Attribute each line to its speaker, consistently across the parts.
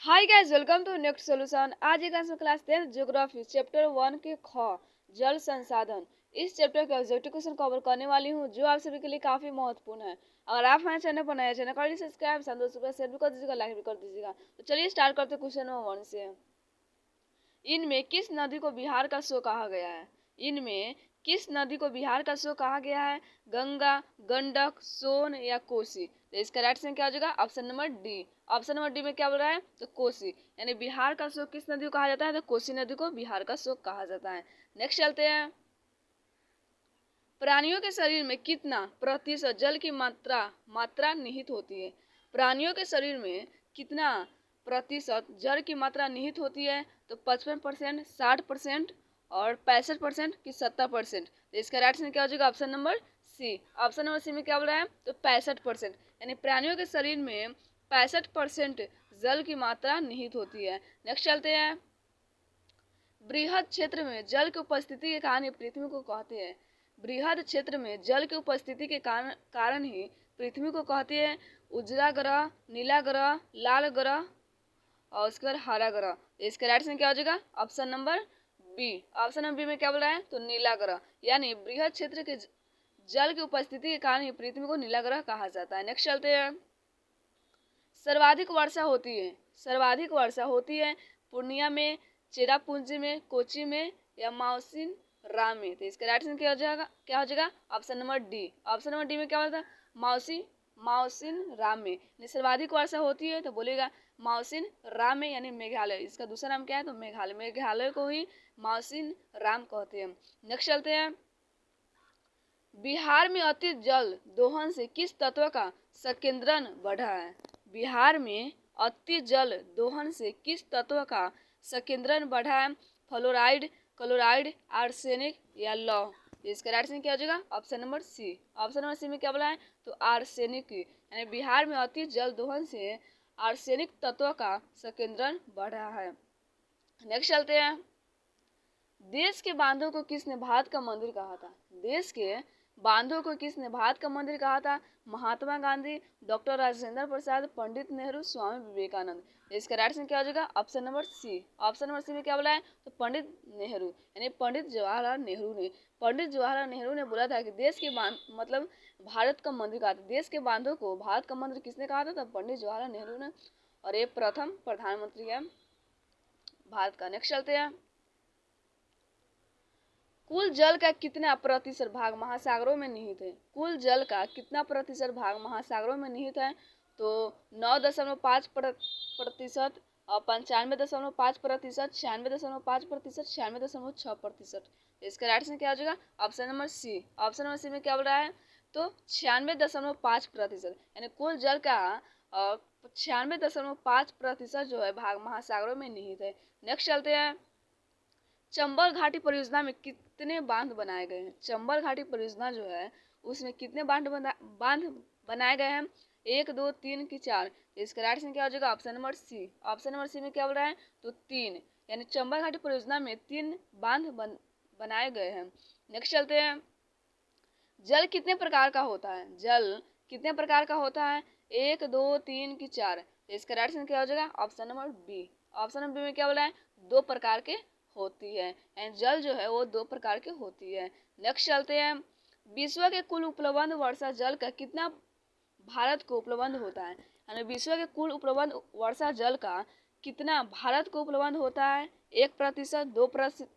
Speaker 1: Hi guys, welcome to next solution. आज एक class 10 geography chapter 1 के ख जल संसाधन इस चैप्टर के ऑब्जेक्टिव क्वेश्चन कवर करने वाली हूँ, जो आप सभी के लिए काफी महत्वपूर्ण है। अगर आप हमारे चैनल पर नए चैनल कर सब्सक्राइब, शेयर भी कर दीजिएगा, लाइक भी कर दीजिएगा। तो चलिए स्टार्ट करते क्वेश्चन नंबर 1 से। इनमें किस नदी को बिहार का सो कहा गया है? इनमें किस नदी को बिहार का सो कहा गया है? गंगा, गंडक, सोन या कोसी? तो इसका राइट आंसर क्या हो जाएगा? Option number D. Option number D में क्या बोल रहा है? तो कोसी। यानी बिहार का सो किस नदी को कहा जाता है? तो कोसी नदी को बिहार का सो कहा जाता है। नेक्स्ट चलते हैं। प्राणियों के शरीर में कितना प्रतिशत जल की मात्रा निहित होती है? प्राणियों के शरीर में कितना प्रतिशत जल की मात्रा निहित होती है? तो 55%, 60% और 65% की 70%। तो इसका राइट आंसर क्या हो जाएगा? Option number C. Option number C में क्या बोल रहा है? तो 65%। यानी प्राणियों के शरीर में 65% जल की मात्रा निहित होती है। नेक्स्ट चलते हैं। बृहद क्षेत्र में जल की उपस्थिति के कारण पृथ्वी को कहते हैं। बृहद क्षेत्र में जल की उपस्थिति के कारण ही पृथ्वी को कहते हैं उजला ग्रह, नीला ग्रह, लाल ग्रह और उसके बाद हरा ग्रह। इसका राइट आंसर क्या हो जाएगा? Option number B. Option number B में क्या बोल रहा है? तो नीला ग्रह। यानी बृहद क्षेत्र के जल की उपस्थिति के कारण ही पृथ्वी को नीला ग्रह कहा जाता है। नेक्स्ट चलते हैं। सर्वाधिक वर्षा होती है, सर्वाधिक वर्षा होती है पूर्णिया में, चेरापूंजी में, कोची में या माउसिन राम में? तो इसका राइट आंसर क्या हो जाएगा? Option number D. Option number D में क्या बोलता है? माउसिन राम में। सर्वाधिक वर्षा होती है तो बोलेगा माउसिन राम में, यानी मेघालय। इसका दूसरा नाम क्या है? तो मेघालय। मेघालय को ही माउसिन राम कहते हैं। नेक्स्ट चलते हैं। बिहार में अति जल दोहन से किस तत्व का संकेंद्रण बढ़ा है? बिहार में अति जल दोहन से किस तत्व का संकेंद्रण बढ़ा है? फ्लोराइड, क्लोराइड, आर्सेनिक या लौह? इसका राइट आंसर क्या हो जाएगा? Option number C. Option number C में क्या बोला है? तो आर्सेनिक। यानी बिहार में अति जल दोहन से आर्सेनिक तत्व का संकेंद्रण बढ़ा है। नेक्स्ट चलते हैं। देश के बांधों को किसने भारत का मंदिर कहा था? देश के बांधों को किसने भारत का मंदिर कहा था? महात्मा गांधी, डॉक्टर राजेंद्र प्रसाद, पंडित नेहरू, स्वामी विवेकानंद। इसका राइट आंसर क्या हो जाएगा? Option number C. Option number C में क्या बोला है? तो पंडित नेहरू। यानी पंडित जवाहरलाल नेहरू ने बोला था कि देश के बांध मतलब भारत का मंदिर कहा था। देश के बांधों को भारत का मंदिर किसने कहा था? तो पंडित जवाहरलाल नेहरू ने। और ये प्रथम प्रधानमंत्री है भारत का। नेक्स्ट चलते हैं। कुल जल का कितना प्रतिशत भाग महासागरों में निहित है? कुल जल का कितना प्रतिशत भाग महासागरों में निहित है? तो 9.5% और 95.5%, 96.5%, 96.6%। इसका राइट आंसर क्या हो जाएगा? Option number C. Option number C में क्या बोल रहा है? तो 96.5%। यानी कुल जल का 96.5% जो है भाग महासागरों में निहित है। नेक्स्ट चलते हैं। चंबल घाटी परियोजना में कितने बांध बनाए गए हैं? चंबल घाटी परियोजना जो है उसमें कितने बांध बनाए गए हैं? 1, 2, 3 की 4? इसका राइट आंसर क्या हो जाएगा? Option number C. Option number C में क्या बोल रहा है? तो 3। यानी चंबल घाटी परियोजना में 3 बांध बनाए गए हैं। नेक्स्ट चलते हैं। जल कितने प्रकार का होता है? जल कितने प्रकार का होता है? 1, 2, 3 की 4? इसका राइट आंसर क्या हो जाएगा? Option number B. Option number B में क्या बोला है? 2 प्रकार के होती है। एंड जल जो है वो 2 प्रकार की होती है। नेक्स्ट चलते हैं। विश्व के कुल उपलब्ध वर्षा जल का कितना भारत को उपलब्ध होता है? यानी विश्व के कुल उपलब्ध वर्षा जल का कितना भारत को उपलब्ध होता है? 1%, 2%,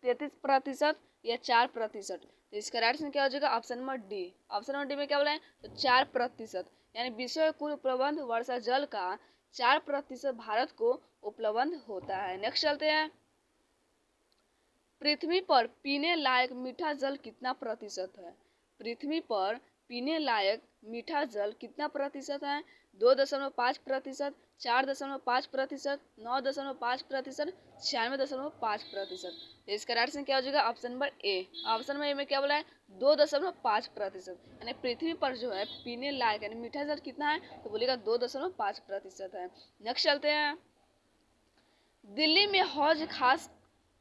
Speaker 1: 33% या 4%? तो इसका राइट आंसर क्या हो जाएगा? Option number D. Option number D में क्या बोला है? तो 4%। यानी विश्व के कुल उपलब्ध वर्षा जल का 4% भारत को उपलब्ध होता है। नेक्स्ट चलते हैं। पृथ्वी पर पीने लायक मीठा जल कितना प्रतिशत है? पृथ्वी पर पीने लायक मीठा जल कितना प्रतिशत है? 2.5%, 4.5%, 9.5%, 96.5%। इसका राइट आंसर क्या हो जाएगा? Option number A. Option number A में क्या बोला है? 2.5%। यानी पृथ्वी पर जो है पीने लायक यानी मीठा जल कितना है? तो बोलेगा 2.5% है। नेक्स्ट चलते हैं। दिल्ली में हौज खास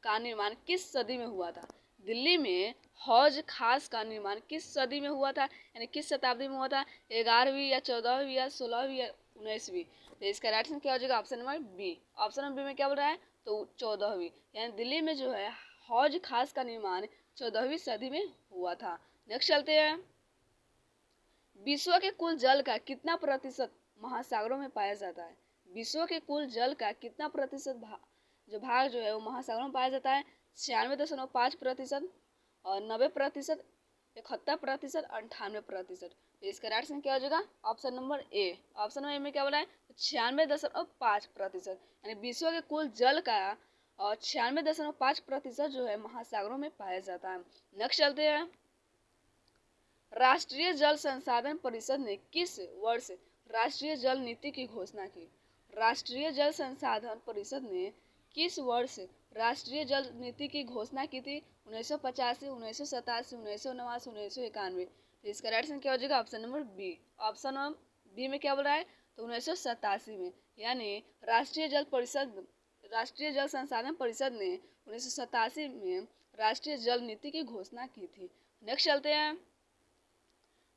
Speaker 1: का निर्माण किस सदी में हुआ था? दिल्ली में हौज खास का निर्माण किस सदी में हुआ था? यानी किस शताब्दी में हुआ था? 11वीं या 14वीं या 16वीं या 19वीं? तो इसका राइट आंसर क्या हो जाएगा? Option number B. Option number B में क्या बोल रहा है? तो 14वीं, यानी दिल्ली में जो है हौज खास का निर्माण 14वीं सदी में हुआ था। नेक्स्ट चलते हैं, विश्व के कुल जल का कितना प्रतिशत महासागरों में पाया जाता है? विश्व के कुल जल का कितना प्रतिशत भाग जो है वो महासागरों में पाया जाता है? 96.5%, और 90%, 71%, 98%। तो इसका राइट आंसर क्या हो जाएगा? Option number A. Option number A में क्या बोला है? 96.5%, यानी विश्व के कुल जल का और 96.5% जो है महासागरों में पाया जाता है। नेक्स्ट चलते हैं, राष्ट्रीय जल संसाधन परिषद ने किस वर्ष राष्ट्रीय जल नीति की घोषणा की? राष्ट्रीय जल संसाधन परिषद ने किस वर्ष राष्ट्रीय जल नीति की घोषणा की थी? 1985, 1987, 1989, 1991। तो इसका राइट आंसर क्या हो जाएगा? Option number B. Option number B में क्या बोल रहा है? तो 1987 में, यानी राष्ट्रीय जल संसाधन परिषद ने 1987 में राष्ट्रीय जल नीति की घोषणा की थी। नेक्स्ट चलते हैं,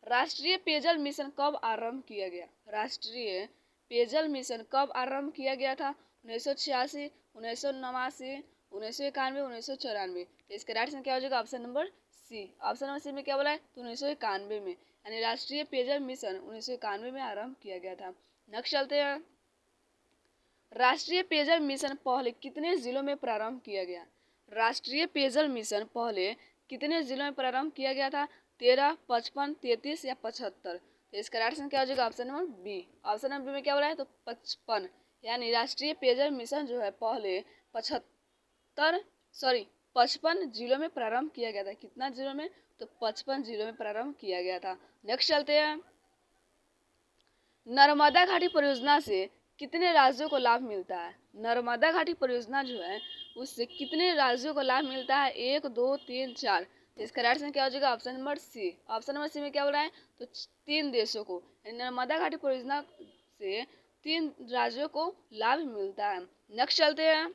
Speaker 1: राष्ट्रीय पेयजल मिशन कब आरंभ किया गया? राष्ट्रीय पेयजल मिशन कब आरंभ किया गया था? 1986, 1989, 1991, 1994। तो इसका राइट आंसर क्या हो जाएगा? Option number C. Option number C में क्या बोला है? तो 1991 में, यानी राष्ट्रीय पेयजल मिशन 1991 में आरंभ किया गया था। नेक्स्ट चलते हैं, राष्ट्रीय पेयजल मिशन पहले कितने जिलों में प्रारंभ किया गया? राष्ट्रीय पेयजल मिशन पहले कितने जिलों में प्रारंभ किया गया था? 13, 55, 33 या 75। तो इसका राइट आंसर क्या हो जाएगा? Option number B. Option number B में क्या बोला है? तो 55, यानी राष्ट्रीय पेयजल मिशन जो है पहले 55 जिलों में प्रारंभ किया गया था। कितना जिलों में? तो 55 जिलों में प्रारंभ किया गया था। नेक्स्ट चलते हैं, नर्मदा घाटी परियोजना से कितने राज्यों को लाभ मिलता है? नर्मदा घाटी परियोजना जो है उससे कितने राज्यों को लाभ मिलता है? 1, 2, 3, 4। तो इसका राइट आंसर क्या हो जाएगा? Option number C. Option number C में क्या बोल रहा है? तो 3 देशों को, नर्मदा घाटी परियोजना से 3 राज्यों को लाभ मिलता है। नेक्स्ट चलते हैं,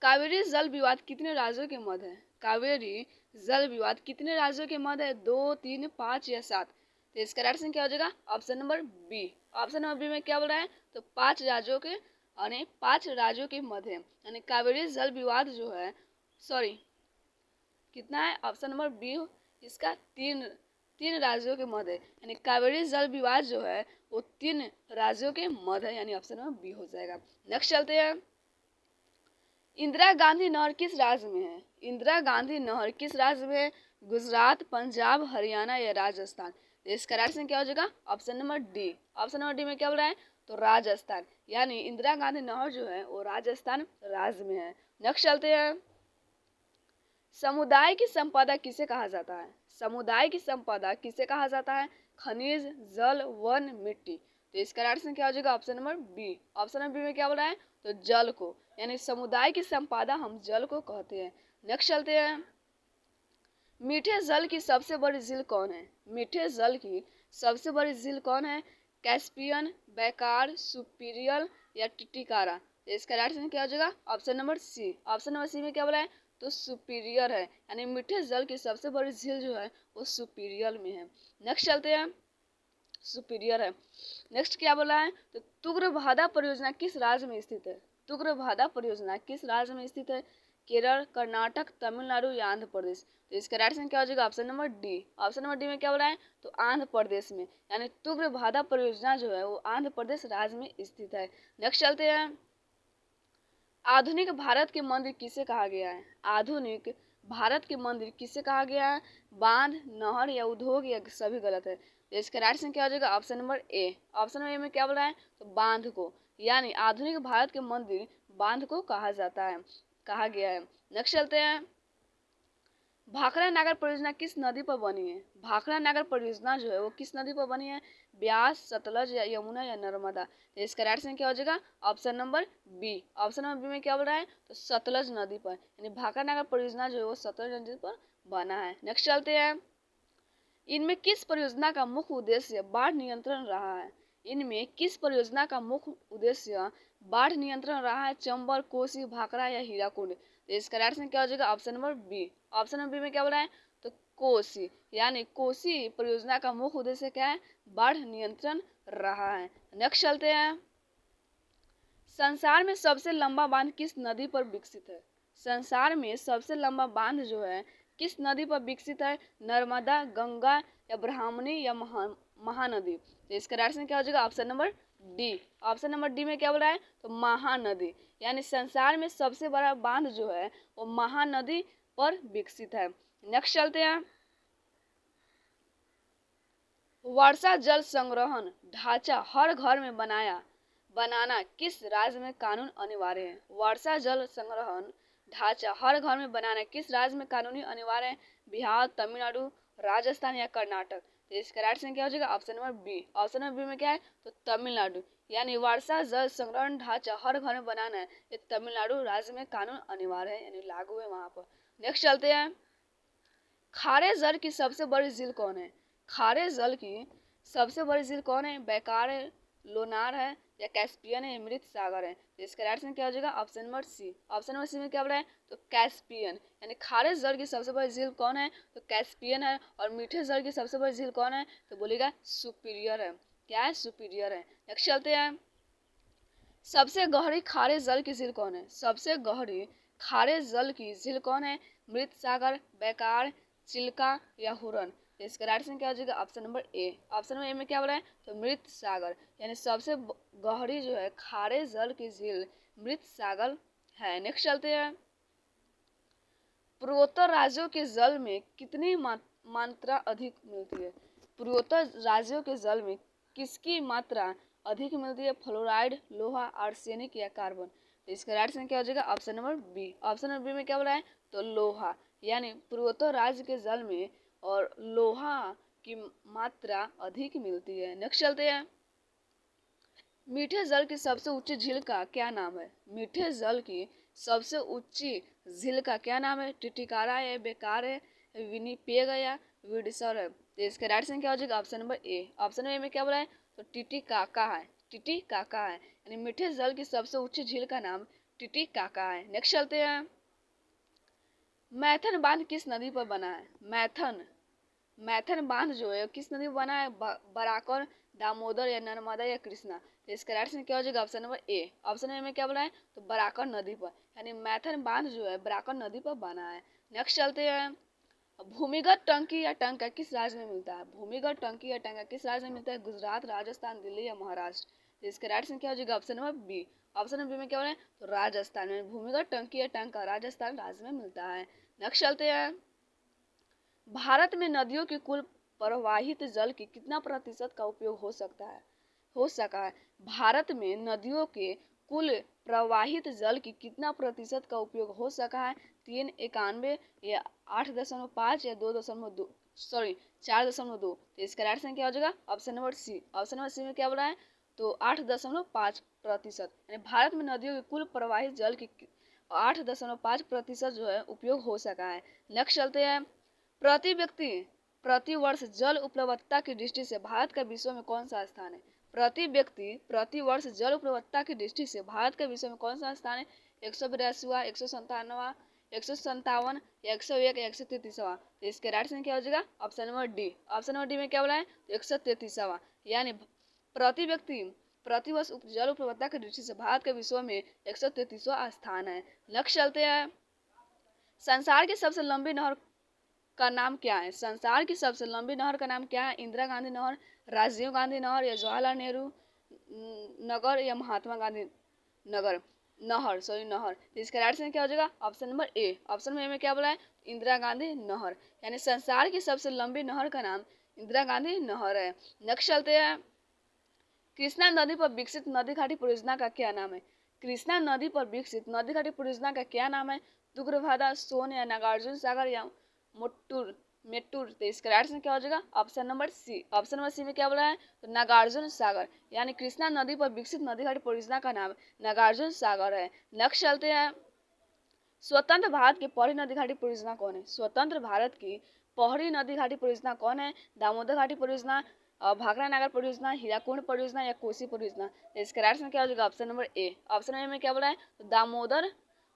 Speaker 1: कावेरी जल विवाद कितने राज्यों के मध्य है? कावेरी जल विवाद कितने राज्यों के मध्य है? 2, 3, 5 या 7। तो इसका राइट आंसर क्या हो जाएगा? Option number B. Option number B में क्या बोल रहा है? तो 5 राज्यों के, यानी 5 राज्यों के मध्य, यानी कावेरी जल विवाद जो है, कितना है? ऑप्शन नंबर बी इसका 3 राज्यों के मध्य, यानी कावेरी जल विवाद जो है वो 3 राज्यों के मध्य है, यानी ऑप्शन नंबर बी हो जाएगा। नेक्स्ट चलते हैं, इंदिरा गांधी नहर किस राज्य में है? इंदिरा गांधी नहर किस राज्य में है? गुजरात, पंजाब, हरियाणा या राजस्थान। तो इसका राइट आंसर क्या हो जाएगा? Option number D. Option number D में क्या बोल रहा है? तो राजस्थान, यानी इंदिरा गांधी नहर जो है वो राजस्थान राज्य में है। नेक्स्ट चलते हैं, समुदाय की संपदा किसे कहा जाता है? समुदाय की संपदा किसे कहा जाता है? खनिज, जल, वन, मिट्टी। तो इसका राइट आंसर क्या हो जाएगा? Option number B. Option number B में क्या बोला है? तो जल को, यानी समुदाय की संपदा हम जल को कहते हैं। नेक्स्ट चलते हैं, मीठे जल की सबसे बड़ी झील कौन है? मीठे जल की सबसे बड़ी झील कौन है? कैस्पियन, बैकार, सुपीरियल या टिटिकारा। तो इसका राइट आंसर क्या हो जाएगा? Option number C. Option number C में क्या बोला है? तो सुपीरियर है, यानी मीठे जल की सबसे बड़ी झील जो है वो सुपीरियर में है। नेक्स्ट चलते हैं, सुपीरियर है। नेक्स्ट क्या बोला है? तो तुंगभद्रा परियोजना किस राज्य में स्थित है? तुंगभद्रा परियोजना किस राज्य में स्थित है? केरल, कर्नाटक, तमिलनाडु या आंध्र प्रदेश। तो इसका राइट आंसर क्या हो जाएगा? Option number D. Option number D में क्या बोला है? तो आंध्र प्रदेश में, यानी तुंगभद्रा परियोजना जो है वो आंध्र प्रदेश राज्य में स्थित है। नेक्स्ट चलते हैं, आधुनिक भारत के मंदिर किसे कहा गया है? आधुनिक भारत के मंदिर किसे कहा गया है? बांध, नहर या उद्योग या सभी गलत है। तो इसका राइट आंसर क्या हो जाएगा? Option number A. Option number A में क्या बोल रहा है? तो बांध को, यानी आधुनिक भारत के मंदिर बांध को कहा गया है। नेक्स्ट चलते हैं, भाखड़ा नागर परियोजना किस नदी पर बनी है? भाखड़ा नागर परियोजना जो है वो किस नदी पर बनी है? ब्यास, सतलज या यमुना या नर्मदा। तो इसका राइट आंसर क्या हो जाएगा? Option number B. Option number B में क्या बोल रहा है? तो सतलज नदी पर, यानी भाखड़ा नागर परियोजना जो है वो सतलज नदी पर बना है। नेक्स्ट चलते हैं, इनमें किस परियोजना का मुख्य उद्देश्य बाढ़ नियंत्रण रहा है? इनमें किस परियोजना का मुख्य उद्देश्य बाढ़ नियंत्रण रहा है? चंबल, कोसी, भाखड़ा या हीराकुंड। तो इसका राइट आंसर क्या हो जाएगा? Option number B. Option number B में क्या बोला है? तो कोसी, यानी कोसी परियोजना का मुख्य उद्देश्य क्या है? बाढ़ नियंत्रण रहा है। नेक्स्ट चलते हैं, संसार में सबसे लंबा बांध किस नदी पर विकसित है? संसार में सबसे लंबा बांध जो है किस नदी पर विकसित है? नर्मदा, गंगा या ब्राह्मणी या महानदी? तो इसका राइट आंसर क्या हो जाएगा? Option number D. Option number D में क्या बोला है? तो महानदी, यानी संसार में सबसे बड़ा बांध जो है वो महानदी पर विकसित है। नेक्स्ट चलते हैं, वर्षा जल संग्रहण ढांचा हर घर में बनाना किस राज्य में कानून अनिवार्य है? वर्षा जल संग्रहण ढांचा हर घर में बनाना किस राज्य में कानूनी अनिवार्य है? बिहार, तमिलनाडु, राजस्थान या कर्नाटक? तो इसका राइट आंसर क्या हो जाएगा? Option number B. Option number B में क्या है? तो तमिलनाडु, यानी वर्षा जल संग्रहण ढांचा हर घर में बनाना है ये तमिलनाडु राज्य में कानून अनिवार्य है, यानी लागू है वहां पर। नेक्स्ट चलते हैं, खारे जल की सबसे बड़ी झील कौन है? खारे जल की सबसे बड़ी झील कौन है? बैकार है, लोनार है या कैस्पियन है, मृत सागर है? तो इसका राइट आंसर क्या हो जाएगा? Option number C. Option number C में क्या बोला है? तो कैस्पियन, यानी खारे जल की सबसे बड़ी झील कौन है? तो कैस्पियन है। और मीठे जल की सबसे बड़ी झील कौन है? तो बोलेगा सुपीरियर है। क्या है? सुपीरियर है। नेक्स्ट चलते हैं, सबसे गहरी खारे जल की झील कौन है? सबसे गहरी खारे जल की झील कौन है? मृत सागर, बैकार, चिल्का या हुरन? तो इसका राइट आंसर क्या हो जाएगा? Option number A. Option number A में क्या बोला है? तो मृत सागर, यानी सबसे गहरी जो है खारे जल की झील मृत सागर है। नेक्स्ट चलते हैं, पूर्वोत्तर राज्यों के जल में कितनी मात्रा अधिक मिलती है? पूर्वोत्तर राज्यों के जल में किसकी मात्रा अधिक मिलती है? फ्लोराइड, लोहा, आर्सेनिक या कार्बन? तो इसका राइट आंसर क्या हो जाएगा? Option number B. Option number B में क्या बोला है? तो लोहा, यानी पूर्वोत्तर राज्य के जल में और लोहा की मात्रा अधिक मिलती है। नेक्स्ट चलते हैं, मीठे जल की सबसे ऊंची झील का क्या नाम है? मीठे जल की सबसे ऊंची झील का क्या नाम है? टिटिकारा है, बेकार है, विनिपेग या विडसर है? तो इसका राइट आंसर क्या हो जाएगा? Option number A. Option number A में क्या बोला है? तो टिटिकाका है। टिटिकाका है, यानी मीठे जल की सबसे ऊंची झील का नाम टिटिकाका है। नेक्स्ट चलते हैं, मैथन बांध किस नदी पर बना है? मैथन बांध जो है किस नदी पर बना है? बराकर, दामोदर या नर्मदा या कृष्णा? तो इसका राइट आंसर क्या हो जाएगा? Option number A. Option A में क्या बोला है? तो बराकर नदी पर, यानी मैथन बांध जो है बराकर नदी पर बना है। नेक्स्ट चलते हैं, भूमिगत टंकी या टंका किस राज्य में मिलता है? भूमिगत टंकी या टंका किस राज्य में मिलता है? गुजरात, राजस्थान, दिल्ली या महाराष्ट्र? तो इसका राइट आंसर क्या हो जाएगा? Option number B. Option number B में क्या बोला है? तो राजस्थान में भूमिगत टंकी या टंका राजस्थान राज्य में मिलता है। नेक्स्ट चलते हैं, भारत में नदियों के कुल प्रवाहित जल की कितना प्रतिशत का उपयोग हो सका है? भारत में नदियों के कुल प्रवाहित जल की कितना प्रतिशत का उपयोग हो सका है? 391 या 8.5 या 2.2 सॉरी 4.2? तो इसका राइट आंसर क्या हो जाएगा? Option number C. Option number C में क्या बोला है? तो 8.5%, यानी भारत में नदियों के कुल प्रवाहित जल की 8.5% जो है उपयोग हो सका है। नेक्स्ट चलते हैं, प्रति व्यक्ति प्रति वर्ष जल उपलब्धता की दृष्टि से भारत का विश्व में कौन सा स्थान है? प्रति व्यक्ति प्रति वर्ष जल उपलब्धता की दृष्टि से भारत के विश्व में कौन सा स्थान है? 182वां, 197वां, 157 या 101 या 133वां? तो इसके राइट आंसर क्या हो जाएगा? Option number D. Option number D में क्या बोला है? तो 133वां, यानी प्रति व्यक्ति प्रति वर्ष जल उपलब्धता की दृष्टि से भारत के विश्व में 133वां स्थान है। नेक्स्ट चलते हैं, संसार की सबसे लंबी नहर का नाम क्या है? संसार की सबसे लंबी नहर का नाम क्या है? इंदिरा गांधी नहर, राजीव गांधी नहर या जवाहरलाल नेहरू नगर या महात्मा गांधी नगर नहर? तो इसका राइट आंसर क्या हो जाएगा? Option number A. Option number A में क्या बोला है? इंदिरा गांधी नहर, यानी संसार की सबसे लंबी नहर का नाम इंदिरा गांधी नहर है। नेक्स्ट चलते हैं, कृष्णा नदी पर विकसित नदी घाटी परियोजना का क्या नाम है? कृष्णा नदी पर विकसित नदी घाटी परियोजना का क्या नाम है? तुगरभादा, सोन या नागार्जुन सागर या मेट्टूर? तो इसका राइट आंसर क्या हो जाएगा? Option number C. Option number C में क्या बोला है? तो नागार्जुन सागर, यानी कृष्णा नदी पर विकसित नदी घाटी परियोजना का नाम नागार्जुन सागर है। नेक्स्ट चलते हैं, स्वतंत्र भारत की पहली नदी घाटी परियोजना कौन है? स्वतंत्र भारत की पहली नदी घाटी परियोजना कौन है? दामोदर घाटी परियोजना, भाखड़ा नगर परियोजना, हीराकुंड परियोजना या कोसी परियोजना? तो इसका राइट आंसर क्या हो जाएगा? Option number A. Option A में क्या बोला है? तो दामोदर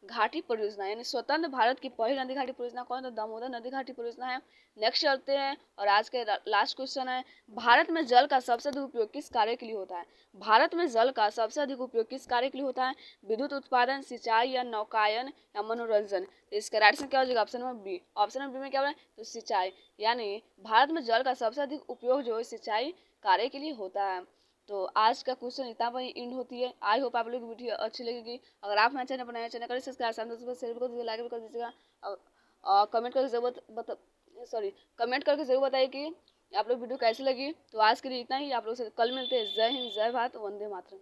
Speaker 1: घाटी परियोजना यानी स्वतंत्र भारत की पहली नदी घाटी परियोजना कौन, तो दामोदर नदी घाटी परियोजना है। नेक्स्ट चलते हैं और आज के लास्ट क्वेश्चन है, भारत में जल का सबसे अधिक उपयोग किस कार्य के लिए होता है। भारत में जल का सबसे अधिक उपयोग किस कार्य के लिए होता है, विद्युत उत्पादन, सिंचाई या नौकायन या मनोरंजन। तो इसका राइट आंसर क्या हो जाएगा, option number B. Option number B में क्या हो रहा है, तो सिंचाई, यानी भारत में जल का सबसे अधिक उपयोग जो है सिंचाई कार्य के लिए होता है। तो आज का क्वेश्चन इतना पर एंड होती है। आई होप आप लोग की वीडियो अच्छी लगेगी। अगर आप हमारे चैनल पर नए चैनल करें सब्सक्राइब शेयर कर दीजिएगा, लाइक भी कर दीजिएगा और कमेंट करके जरूर कमेंट करके जरूर बताइए कि आप लोग वीडियो कैसी लगी। तो आज के लिए इतना ही, आप लोग से कल मिलते हैं। जय हिंद, जय भारत, वंदे मातरम।